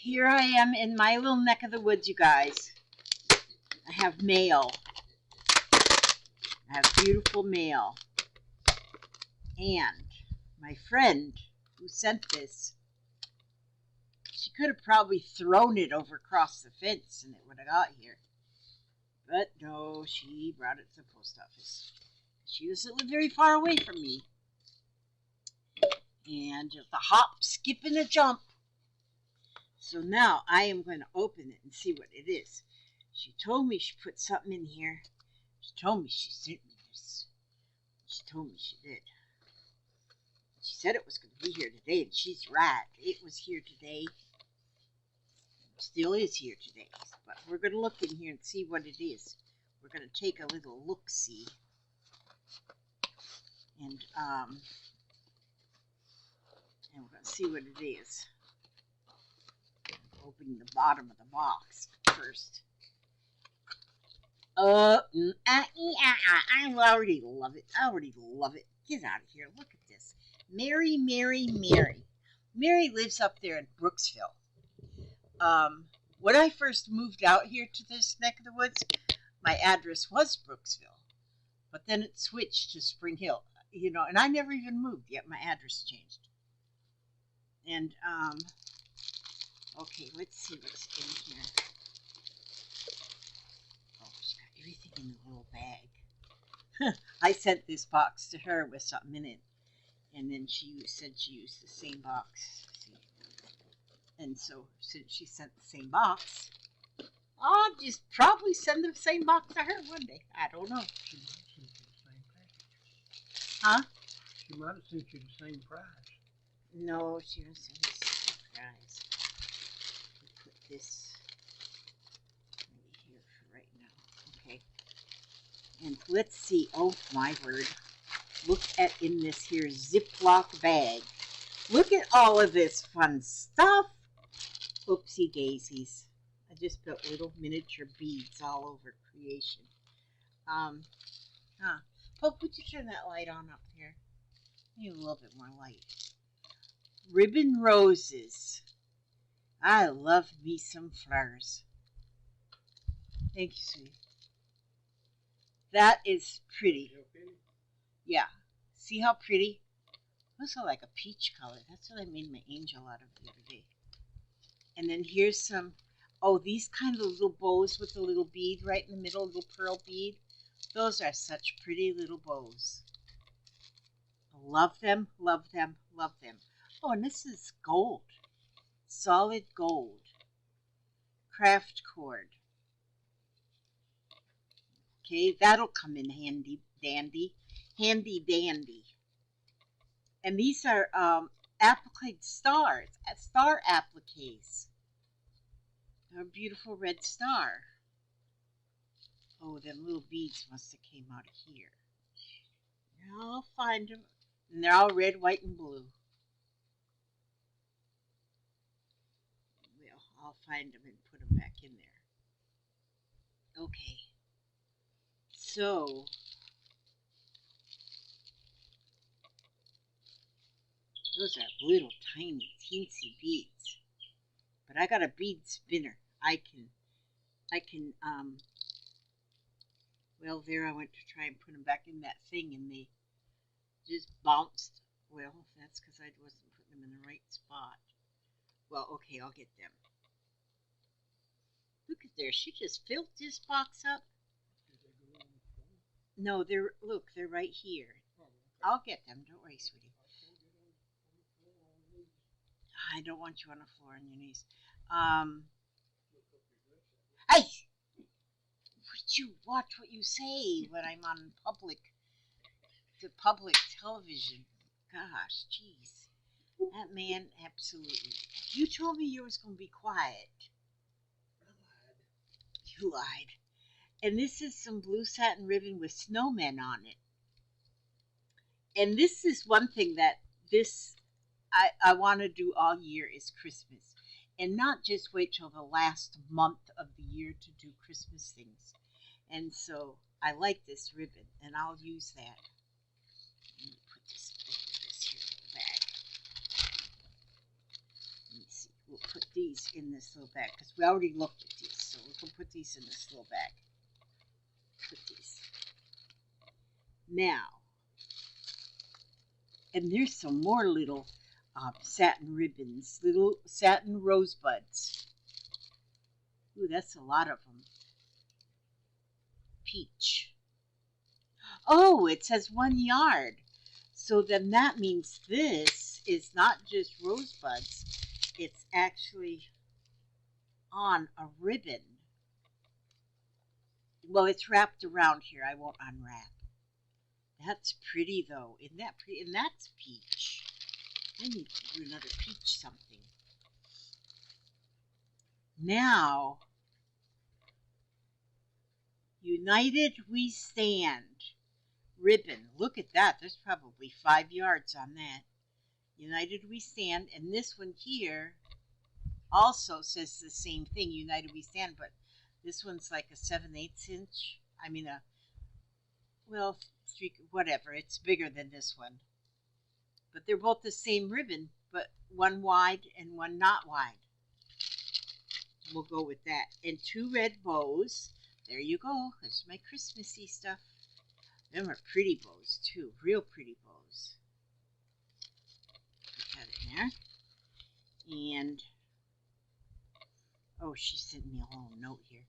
here I am in my little neck of the woods, you guys. I have mail. I have beautiful mail. And my friend who sent this, she could have probably thrown it over across the fence and it would have got here. But no, she brought it to the post office. She doesn't live very far away from me. And just a hop, skip, and a jump. So now I am going to open it and see what it is. She told me she put something in here. She told me she sent me this. She told me she did. She said it was going to be here today, and she's right. It was here today. Still is here today. But we're going to look in here and see what it is. We're going to take a little look-see. And we're going to see what it is. Opening the bottom of the box first. I already love it. I already love it. Get out of here. Look at this. Mary, Mary, Mary. Mary lives up there in Brooksville. When I first moved out here to this neck of the woods, my address was Brooksville. But then it switched to Spring Hill. You know, and I never even moved yet. My address changed. And, okay, let's see what's in here. Oh, she's got everything in the little bag. I sent this box to her with something in it. And then she said she used the same box. See? And so, since she sent the same box, I'll just probably send the same box to her one day. I don't know. She might have sent you the same package. Huh? She might have sent you the same price. No, she didn't send me the same price. Put this maybe here for right now. Okay. And let's see. Oh my word. Look at in this here Ziploc bag. Look at all of this fun stuff. Oopsie daisies. I just put little miniature beads all over creation. Pope, would you turn that light on up here? I need a little bit more light. Ribbon roses. I love me some flowers. Thank you, sweetie. That is pretty. Yeah. See how pretty? Those are like a peach color. That's what I made my angel out of the other day. And then here's some, oh, these kind of little bows with the little bead right in the middle, little pearl bead. Those are such pretty little bows. Love them, love them, love them. Oh, and this is gold. Solid gold. Craft cord. Okay, that'll come in handy dandy. Handy dandy. And these are applique stars, star appliques. They're a beautiful red star. Oh, them little beads must have came out of here. I'll find them. And they're all red, white, and blue. Well, I'll find them and put them back in there. Okay. So, those are little tiny teensy beads. But I got a bead spinner. Well, there I went to try and put them back in that thing and they just bounced. Well, that's because I wasn't putting them in the right spot. Well, okay, I'll get them. Look at there. She just filled this box up. No, they're right here. I'll get them. Don't worry, sweetie. I don't want you on the floor on your knees. Hey! Would you watch what you say when I'm on the public television? Gosh, jeez. That man, absolutely. You told me you was going to be quiet. You lied. And this is some blue satin ribbon with snowmen on it. And this is one thing that I want to do all year is Christmas. And not just wait till the last month of the year to do Christmas things. And so I like this ribbon, and I'll use that. Let me put this here in the bag. Let me see. we'll put these in this little bag because we already looked at these. So we can put these in this little bag. Put these. Now, and there's some more little satin ribbons, little satin rosebuds. Ooh, that's a lot of them. Peach. Oh, it says 1 yard. So then that means this is not just rosebuds. It's actually on a ribbon. Well, it's wrapped around here. I won't unwrap. That's pretty, though. Isn't that pretty? And that's peach. I need to do another peach something. Now, United We Stand ribbon. Look at that. There's probably 5 yards on that. United We Stand. And this one here also says the same thing, United We Stand, but this one's like a 7/8 inch. I mean, well, whatever. It's bigger than this one. But they're both the same ribbon, but one wide and one not wide. We'll go with that. And 2 red bows. There you go. That's my Christmassy stuff. Them are pretty bows, too. Real pretty bows. Put that in there. And, oh, she sent me a little note here.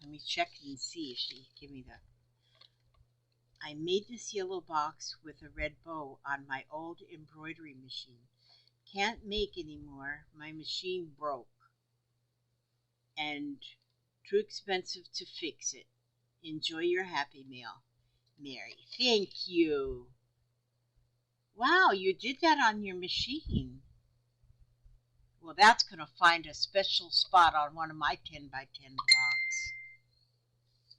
Let me check and see if she give me the... I made this yellow box with a red bow on my old embroidery machine. Can't make anymore. My machine broke. And too expensive to fix it. Enjoy your Happy Meal. Mary. Thank you. Wow, you did that on your machine. Well, that's going to find a special spot on one of my 10 by 10 blocks.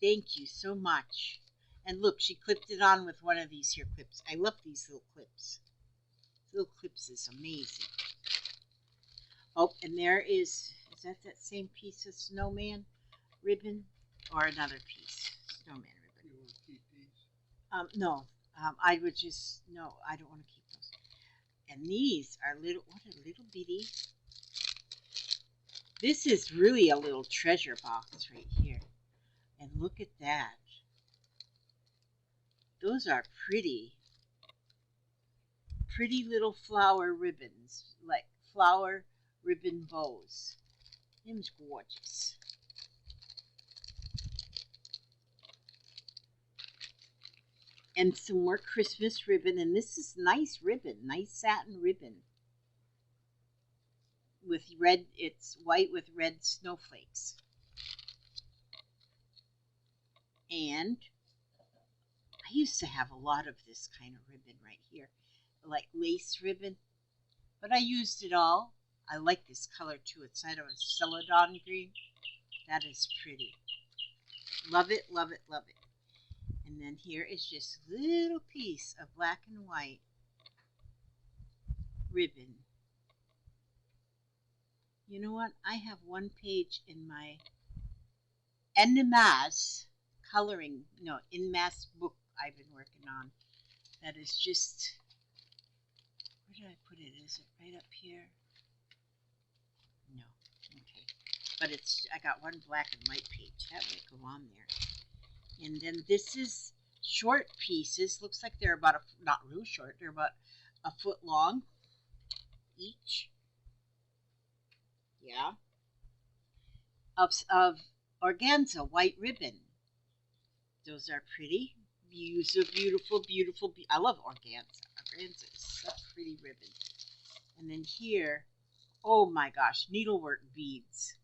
Thank you so much. And look, she clipped it on with one of these here clips. I love these little clips. Little clips is amazing. Oh, and there is that same piece of snowman ribbon or another piece? Snowman ribbon. You want to keep these? No. I would just, no, I don't want to keep those. And these are little, what a little bitty. This is really a little treasure box right here. And look at that. Those are pretty little flower ribbons, like flower ribbon bows. Them's gorgeous. And some more Christmas ribbon, and this is nice ribbon, nice satin ribbon. With red, it's white with red snowflakes. And I used to have a lot of this kind of ribbon right here, like lace ribbon, but I used it all. I like this color too. It's kind of a celadon green. That is pretty. Love it, love it, love it. And then here is just a little piece of black and white ribbon. You know what? I have one page in my en masse coloring, no, en masse book I've been working on. That is just, where did I put it? Is it right up here? No. Okay. But it's, I got one black and white page. That would go on there. And then this is short pieces. Looks like they're about not real short. They're about a foot long each. Yeah. Of organza, white ribbon. Those are pretty. Beautiful, beautiful. I love organza. Organza is such pretty ribbon. And then here, oh my gosh, needlework beads.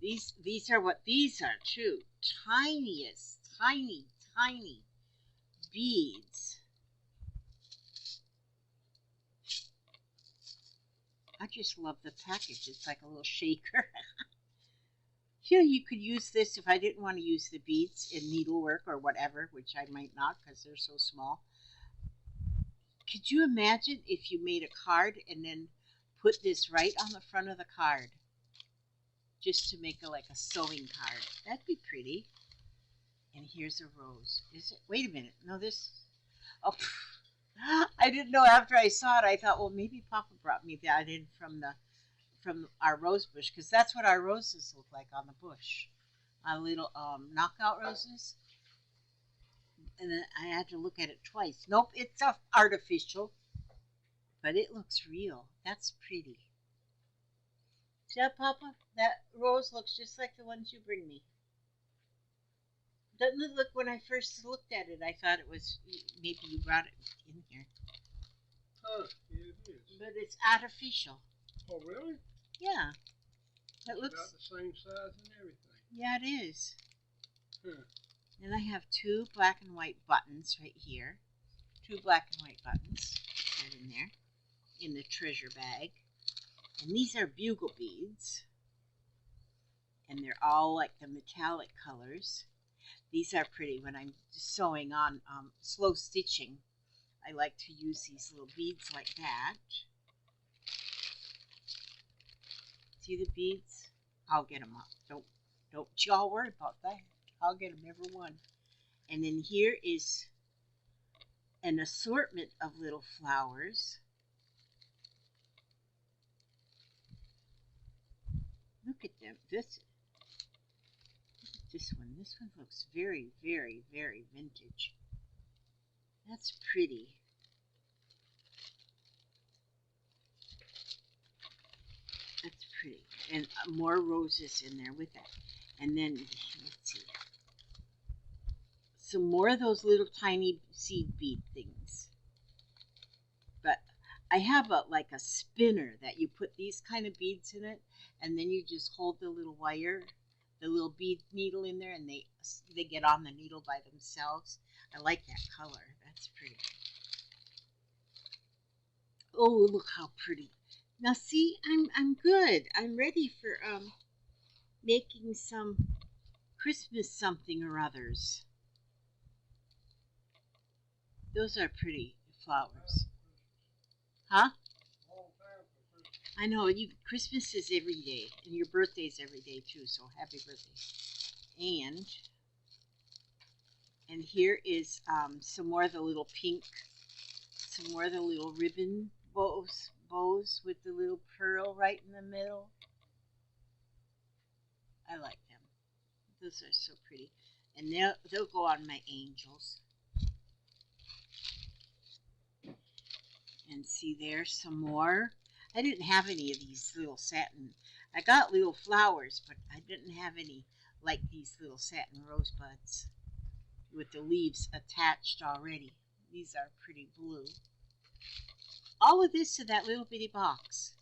These are what these are too. Tiniest, tiny beads. I just love the package. It's like a little shaker. You know, you could use this if I didn't want to use the beads in needlework or whatever, which I might not because they're so small. Could you imagine if you made a card and then put this right on the front of the card? Just to make like a sewing card. That'd be pretty. And here's a rose. Is it? Wait a minute. No, this. Oh, I didn't know after I saw it. I thought, well, maybe Papa brought me that in from our rose bush because that's what our roses look like on the bush. Our little knockout roses. And then I had to look at it twice. Nope, it's artificial, but it looks real. That's pretty. See that, Papa? That rose looks just like the ones you bring me. Doesn't it look? When I first looked at it, I thought it was maybe you brought it in here, Yeah, it is. but it's artificial. Oh, really? Yeah, it It's looks. about the same size and everything. Yeah, it is. Huh. And I have two black and white buttons right here. Two black and white buttons right in there in the treasure bag. And these are bugle beads. And they're all like the metallic colors. These are pretty. When I'm sewing on slow stitching, I like to use these little beads like that. See the beads? I'll get them up. Don't y'all worry about that. I'll get them every one. And then here is an assortment of little flowers. Look at them. This one. This one looks very, very, very vintage. That's pretty. That's pretty. And more roses in there with that. And then, let's see. Some more of those little tiny seed bead things. But I have like a spinner that you put these kind of beads in it, and then you just hold the little wire, the little bead needle in there, and they get on the needle by themselves. I like that color. That's pretty. Oh, look how pretty. Now see, I'm good. I'm ready for making some Christmas something or others. Those are pretty flowers. Huh? I know Christmas is every day, and your birthday's every day too. So happy birthday! And here is some more of the little pink, some more of the little ribbon bows with the little pearl right in the middle. I like them. Those are so pretty, and they'll go on my angels. And see, there's some more. I didn't have any of these little satin. I got little flowers, but I didn't have any like these little satin rosebuds with the leaves attached already. These are pretty blue. All of this to that little bitty box.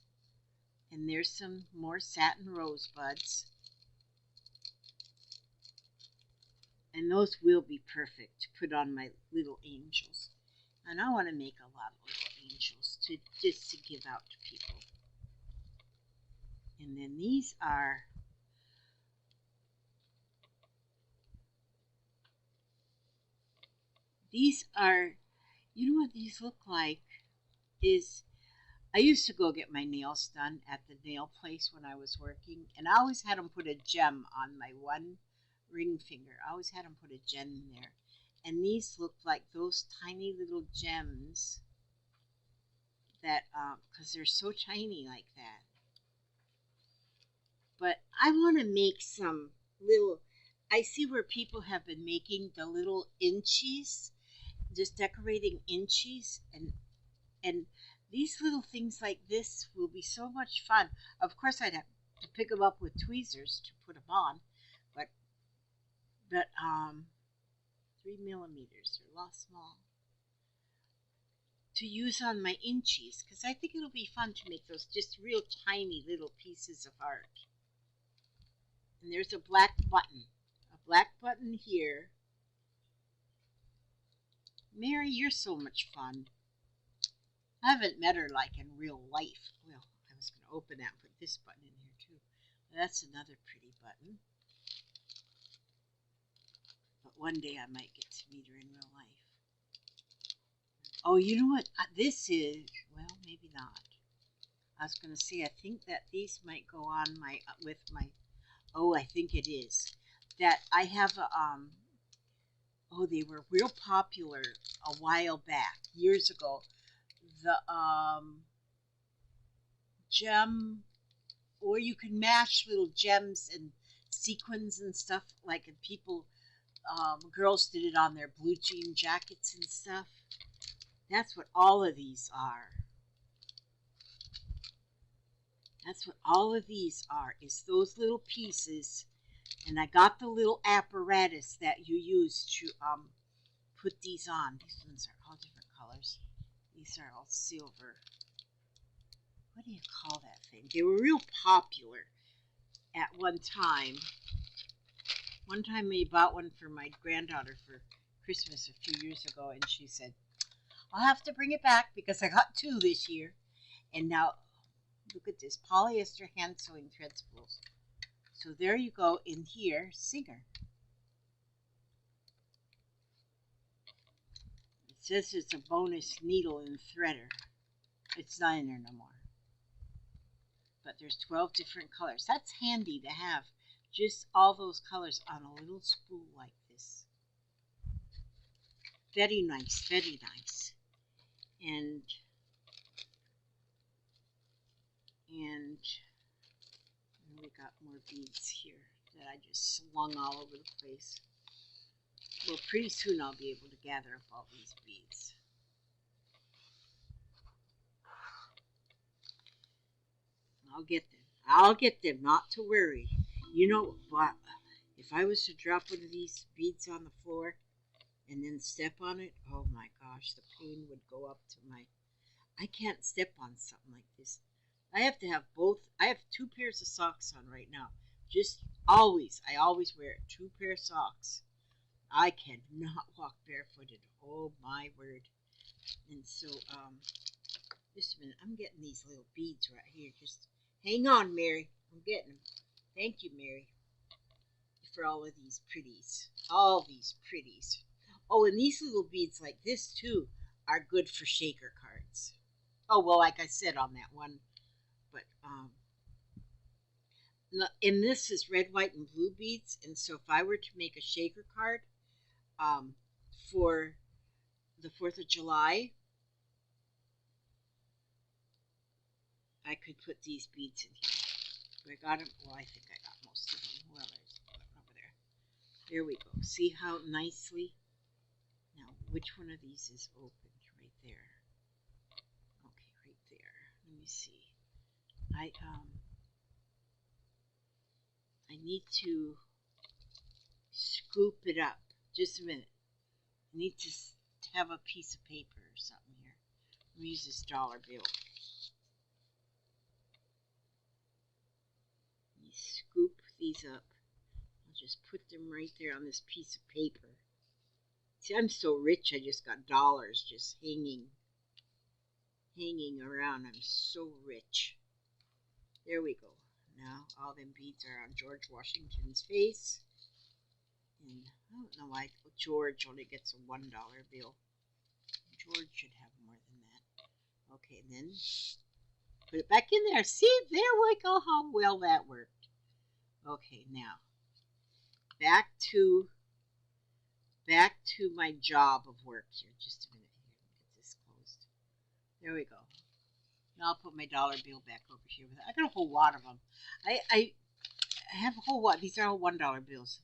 And there's some more satin rosebuds. And those will be perfect to put on my little angels. And I want to make a lot of little angels just to give out to people. And then these are you know what these look like is I used to go get my nails done at the nail place when I was working, and I always had them put a gem on my one ring finger. I always had them put a gem in there. And these look like those tiny little gems that, because they're so tiny like that. But I want to make some little, I see where people have been making the little inchies, just decorating inchies, and these little things like this will be so much fun. Of course, I'd have to pick them up with tweezers to put them on, but 3 millimeters, they're a lot small, to use on my inchies, because I think it'll be fun to make those just real tiny little pieces of art. And there's a black button here. Mary, you're so much fun. I haven't met her like in real life. Well, I was going to open that and put this button in here too. That's another pretty button. But one day I might get to meet her in real life. Oh, you know what? This is, well, maybe not. I was going to say, I think that these might go on oh, I think it is. That I have a, Oh, they were real popular a while back, years ago. The gem, or you can mash little gems and sequins and stuff like, and people, girls did it on their blue jean jackets and stuff. That's what all of these are. That's what all of these are, is those little pieces. And I got the little apparatus that you use to put these on. These ones are all different colors. These are all silver. What do you call that thing? They were real popular at one time. One time we bought one for my granddaughter for Christmas a few years ago, and she said, I'll have to bring it back because I got 2 this year. And now, look at this, polyester hand sewing thread spools. So there you go in here, Singer. It says it's a bonus needle and threader. It's not in there no more. But there's 12 different colors. That's handy to have just all those colors on a little spool like this. Very nice, very nice. And we got more beads here that I just slung all over the place. Well, pretty soon I'll be able to gather up all these beads. I'll get them. I'll get them, not to worry. You know what? If I was to drop one of these beads on the floor and then step on it, oh my gosh, the pain would go up to my... I can't step on something like this. I have to have both. I have 2 pairs of socks on right now. Just always. I always wear 2 pairs of socks. I cannot walk barefooted. Oh my word. And so, just a minute. I'm getting these little beads right here. Just hang on, Mary. I'm getting them. Thank you, Mary, for all of these pretties. All these pretties. Oh, and these little beads like this, too, are good for shaker cards. Oh, well, like I said on that one. But, and this is red, white, and blue beads. And so if I were to make a shaker card for the 4th of July, I could put these beads in here. I got them. Well, I think I got most of them. Well, there's one over there. There we go. See how nicely? Now, which one of these is opened? Right there. Okay, right there. Let me see. I need to scoop it up. Just a minute. I need to have a piece of paper or something here. Let me use this dollar bill. Let me scoop these up. I'll just put them right there on this piece of paper. See, I'm so rich, I just got dollars just hanging around. I'm so rich. There we go. Now all them beads are on George Washington's face. And I don't know why George only gets a $1 bill. George should have more than that. Okay, and then put it back in there. See, there we go, how well that worked. Okay, now back to my job of work here. Just a minute here. Get this closed. There we go. Now I'll put my dollar bill back over here. I got a whole lot of them. I have a whole lot. These are all $1 bills.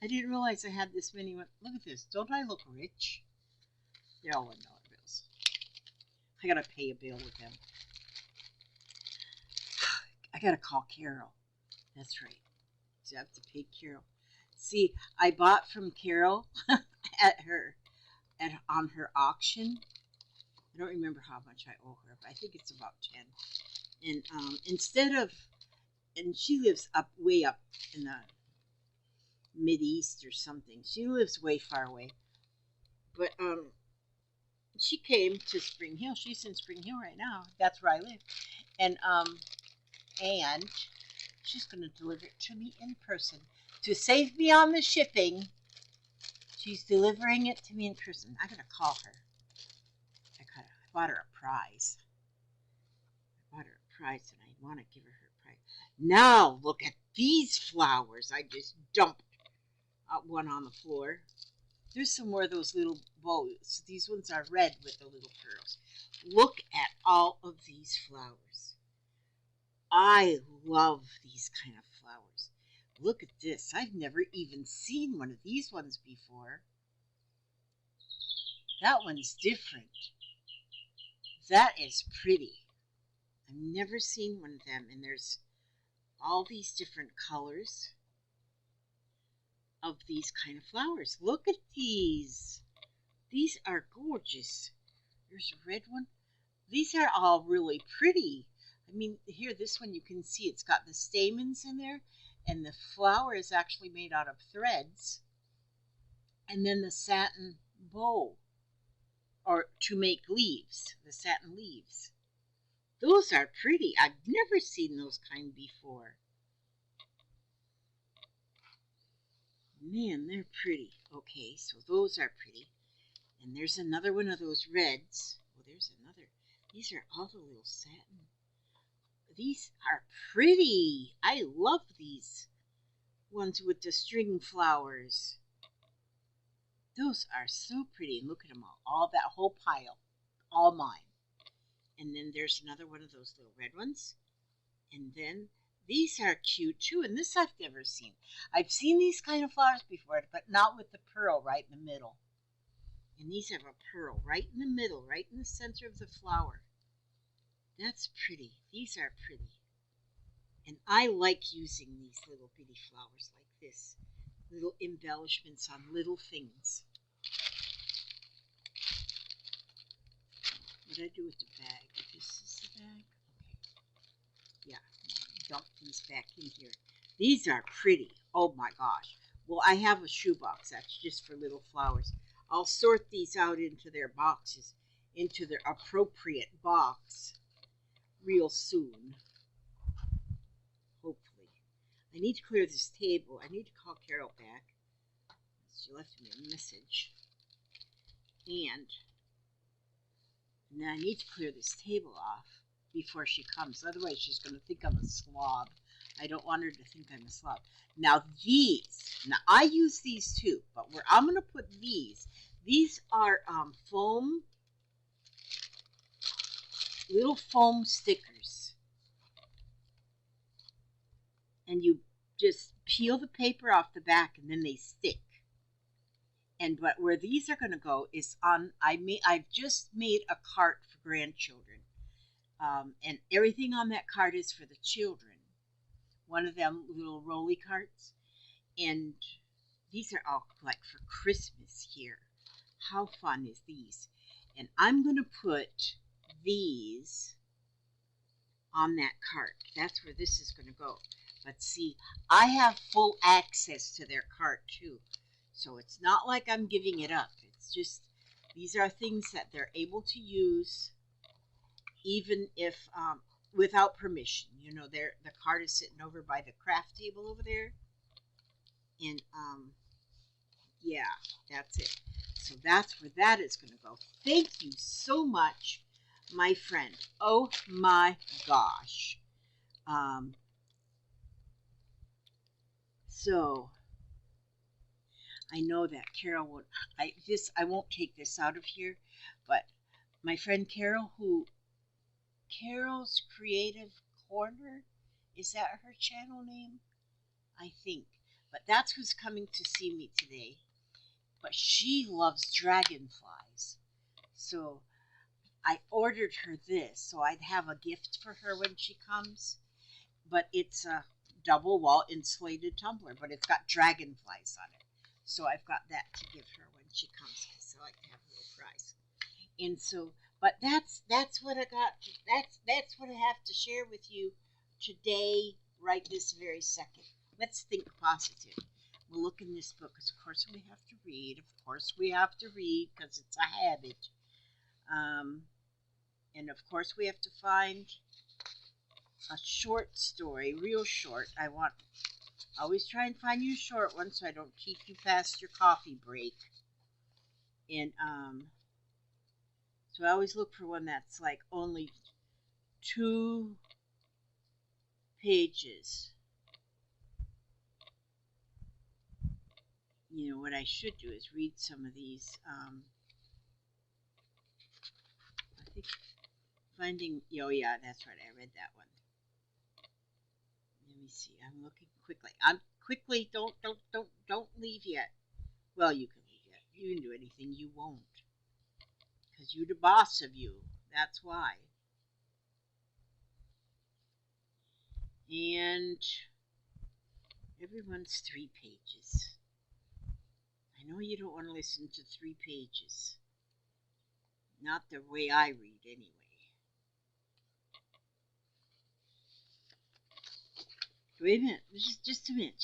I didn't realize I had this many. Look at this. Don't I look rich? They're all $1 bills. I gotta pay a bill with them. I gotta call Carol. That's right. So I have to pay Carol. See, I bought from Carol on her auction. I don't remember how much I owe her, but I think it's about 10. And and she lives way up in the Mid-East or something. She lives way far away. But she came to Spring Hill. She's in Spring Hill right now. That's where I live. And she's going to deliver it to me in person. To save me on the shipping, she's delivering it to me in person. I got to call her. I bought her a prize. And I want to give her prize. Now, look at these flowers. I just dumped one on the floor. There's some more of those little bows. These ones are red with the little pearls. Look at all of these flowers. I love these kind of flowers. Look at this. I've never even seen one of these ones before. That one's different. That is pretty. I've never seen one of them, and there's all these different colors of these kind of flowers. Look at these. These are gorgeous. There's a red one. These are all really pretty. I mean, here, this one you can see it's got the stamens in there, and the flower is actually made out of threads. And then the satin bow, or to make leaves, the satin leaves. Those are pretty. I've never seen those kind before. Man, they're pretty. Okay, so those are pretty. And there's another one of those reds. Oh, there's another. These are all the little satin. These are pretty. I love these ones with the string flowers. Those are so pretty. Look at them all that whole pile, all mine. And then there's another one of those little red ones. And then these are cute too, and this I've never seen. I've seen these kind of flowers before, but not with the pearl right in the middle. And these have a pearl right in the middle, right in the center of the flower. That's pretty. These are pretty. And I like using these little bitty flowers like this. Little embellishments on little things. What did I do with the bag? This is the bag? Okay. Yeah, dump these back in here. These are pretty. Oh my gosh. Well, I have a shoebox that's just for little flowers. I'll sort these out into their boxes, into their appropriate box real soon. Hopefully. I need to clear this table. I need to call Carol back. She left me a message. And then I need to clear this table off before she comes. Otherwise, she's going to think I'm a slob. I don't want her to think I'm a slob. Now I use these too, but where I'm going to put these are foam, little foam stickers. And you just peel the paper off the back and then they stick. And where these are going to go is on, I've just made a cart for grandchildren. And everything on that cart is for the children. One of them little rolly carts. And these are all like for Christmas here. How fun is these? And I'm going to put these on that cart. That's where this is going to go. But see, I have full access to their cart too. So it's not like I'm giving it up. It's just, these are things that they're able to use even if without permission. You know, the cart is sitting over by the craft table over there. And yeah, that's it. So that's where that is going to go. Thank you so much, my friend. Oh my gosh. So I know that Carol won't. I won't take this out of here, but my friend Carol, Carol's Creative Corner, is that her channel name? I think. But that's who's coming to see me today. But she loves dragonflies. So I ordered her this so I'd have a gift for her when she comes. But it's a double wall insulated tumbler, but it's got dragonflies on it. So I've got that to give her when she comes because I like to have a little prize. And so, but that's what I got. That's what I have to share with you today, right this very second. Let's think positive. We'll look in this book because, of course, we have to read. Of course, we have to read because it's a habit. And, of course, we have to find a short story, real short. I always try and find you a short one so I don't keep you past your coffee break. And so I always look for one that's like only 2 pages. what I should do is read some of these. I think finding. Oh yeah, that's right. I read that one. Let me see. I'm looking quickly. I'm quickly. Don't leave yet. Well, you can leave yet. You can do anything you won't, because you're the boss of you. That's why. And everyone's 3 pages. I know you don't want to listen to 3 pages. Not the way I read, anyway. Wait a minute. Just a minute.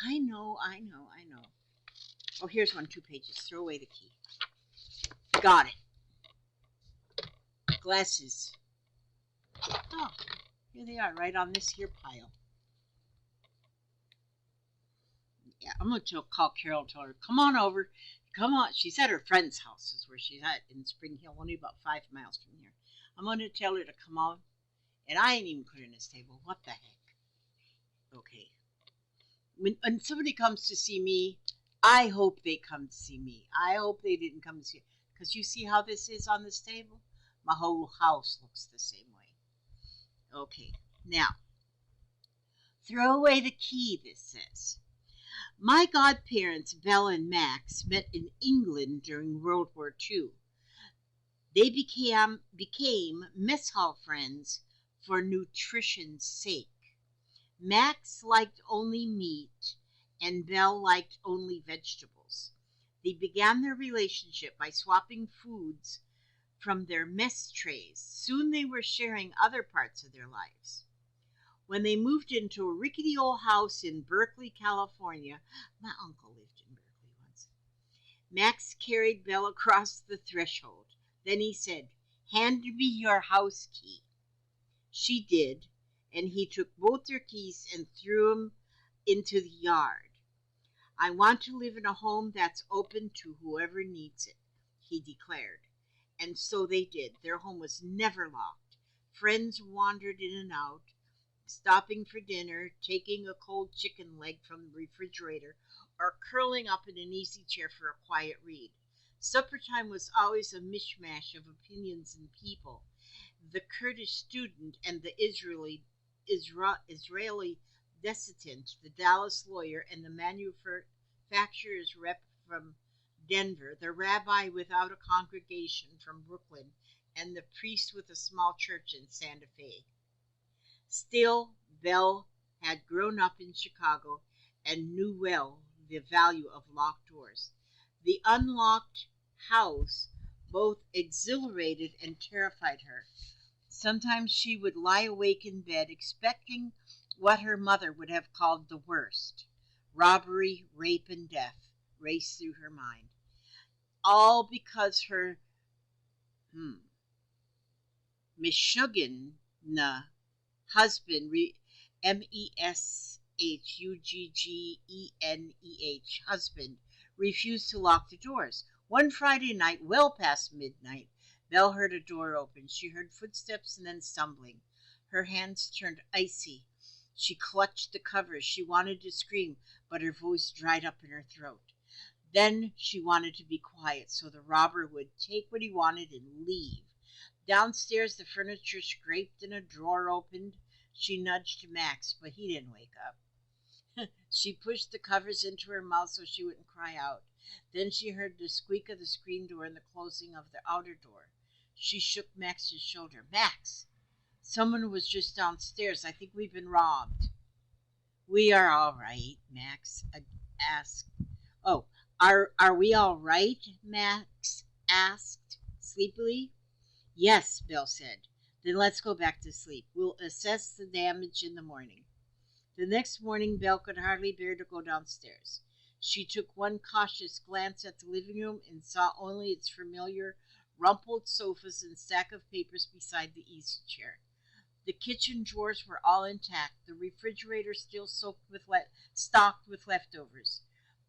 I know. Oh, here's one, 2 pages. Throw away the key. Got it. Glasses. Oh, here they are, right on this here pile. Yeah, I'm going to call Carol and tell her, come on over. Come on. She's at her friend's house, is where she's at in Spring Hill, only about 5 miles from here. I'm going to tell her to come on. And I ain't even clearing this table. What the heck? Okay. When somebody comes to see me, I hope they come to see me. I hope they didn't come to see me. Because you see how this is on this table? My whole house looks the same way. Okay. Now, throw away the key, this says. My godparents, Belle and Max, met in England during World War II. They became mess hall friends for nutrition's sake. Max liked only meat, and Belle liked only vegetables. They began their relationship by swapping foods from their mess trays. Soon they were sharing other parts of their lives. When they moved into a rickety old house in Berkeley, California, my uncle lived in Berkeley once, Max carried Belle across the threshold. Then he said, "Hand me your house key." She did, and he took both their keys and threw them into the yard. "I want to live in a home that's open to whoever needs it," he declared. And so they did. Their home was never locked. Friends wandered in and out, stopping for dinner, taking a cold chicken leg from the refrigerator, or curling up in an easy chair for a quiet read. Supper time was always a mishmash of opinions and people. The Kurdish student and the Israeli dissident, the Dallas lawyer, and the manufacturer's rep from Denver, the rabbi without a congregation from Brooklyn, and the priest with a small church in Santa Fe. Still, Belle had grown up in Chicago and knew well the value of locked doors. The unlocked house both exhilarated and terrified her. Sometimes she would lie awake in bed expecting what her mother would have called the worst. Robbery, rape, and death raced through her mind. All because her Meshuggah husband, Meshugggeneh, husband, refused to lock the doors. One Friday night, well past midnight, Belle heard a door open. She heard footsteps and then stumbling. Her hands turned icy. She clutched the covers. She wanted to scream, but her voice dried up in her throat. Then she wanted to be quiet so the robber would take what he wanted and leave. Downstairs, the furniture scraped and a drawer opened. She nudged Max, but he didn't wake up. She pushed the covers into her mouth so she wouldn't cry out. Then she heard the squeak of the screen door and the closing of the outer door. She shook Max's shoulder. "Max, someone was just downstairs. I think we've been robbed." "We are all right," Max asked. "Oh, are we all right?" Max asked sleepily. "Yes," Bill said. "Then let's go back to sleep. We'll assess the damage in the morning." The next morning, Belle could hardly bear to go downstairs. She took one cautious glance at the living room and saw only its familiar rumpled sofas and stack of papers beside the easy chair. The kitchen drawers were all intact, the refrigerator still stocked with leftovers.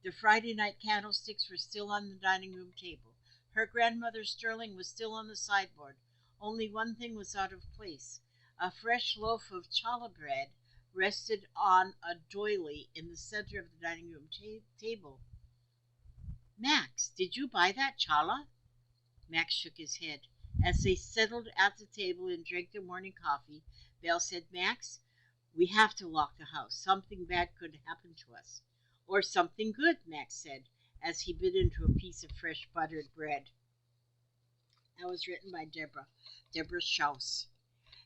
The Friday night candlesticks were still on the dining room table. Her grandmother's sterling was still on the sideboard. Only one thing was out of place. A fresh loaf of challah bread rested on a doily in the center of the dining room table. Max, did you buy that challah? Max shook his head. As they settled at the table and drank their morning coffee, Belle said, Max, we have to lock the house. Something bad could happen to us. Or something good, Max said, as he bit into a piece of fresh buttered bread. That was written by Deborah Schaus.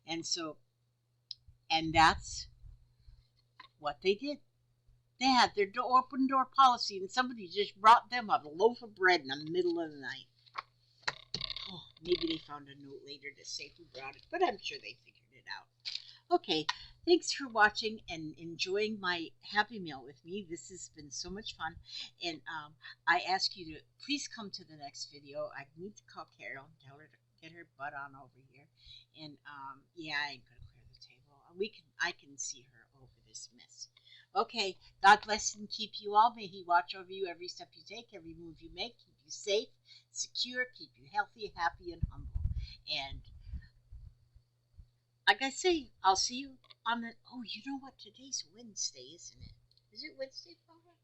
And so, and that's what they did. They had their open door policy, and somebody just brought them a loaf of bread in the middle of the night. Oh, maybe they found a note later to say who brought it, but I'm sure they figured it out. Okay, thanks for watching and enjoying my Happy Meal with me. This has been so much fun, and I ask you to please come to the next video. I need to call Carol and tell her to get her butt on over here. And yeah, I ain't gonna clear the table. I can see her over this mess. Okay, God bless and keep you all. May He watch over you every step you take, every move you make, keep you safe, secure, keep you healthy, happy, and humble. And like I say, I'll see you on the. Oh, you know what? Today's Wednesday, isn't it? Is it Wednesday, Father?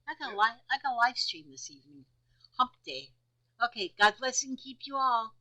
I got a live stream this evening. Hump day. Okay, God bless and keep you all.